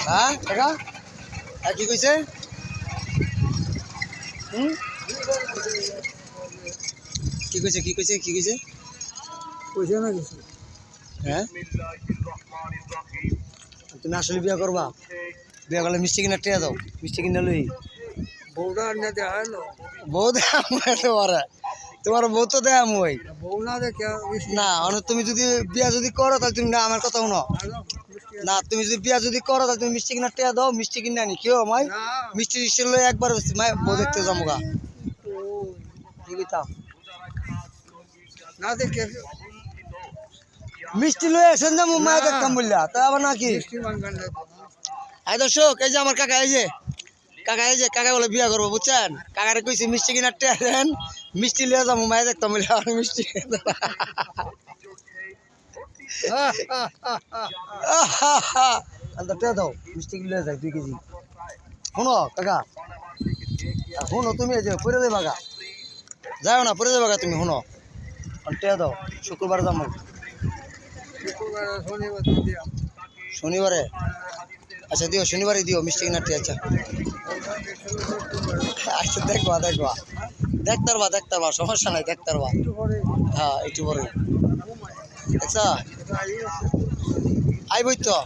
হ্যাঁ টাকা কি কইছে কি কইছে কি কইছে কি কইছে কইছে না কিছু। হ্যাঁ তুমি আসলে বিয়া করবা বিয়া করলে মিষ্টি কিনা টেয়া দাও মিষ্টি কিনা লই বউটা না দেখালো, বউ দেয় তোমার তোমার বউ তো দেয় মই বউ না দেখে না তুমি যদি বিয়া যদি করো তাহলে তুমি না আমার কথা শুনো না তুমি যদি বিয়া যদি করো তাহলে তুমি মিষ্টি কিনা টেয়া দাও মিষ্টি কিনে আনি কেউ মাই মিষ্টি টিষ্টি লই একবার বউ দেখতে যাবো গা কি কইতাম না দেখে মিষ্টি লই আসেন যাবো মায় দেখতাম বললা তা আবার নাকি মিষ্টি মানবেন না। এই দর্শক এই যে আমার কাকা এই যে কাকা বলে বিয়া করবো বুঝছেন কাকারে কইছি মিষ্টি কিনা টেয়া দেন মিষ্টি লিয়ে যাবো মায় দেখতাম বললে আর মিষ্টি টেয়া দাও মিষ্টি কিনে যাই 2 কেজি শুনো কাকা শুনো তুমি এই যে পরে দেবা গা যাও না পরে দেবা গা তুমি শুনো টেয়া দাও শুক্রবার যাবো শনিবার দিয়া শনিবারে আচ্ছা দিও শনিবারে দিও মিষ্টি কিনা টেয়া আচ্ছা আচ্ছা দেখবা দেখতে পারবা সমস্যা নাই দেখতে পারবা হ্যাঁ একটু পরে দেখছা আইবই তো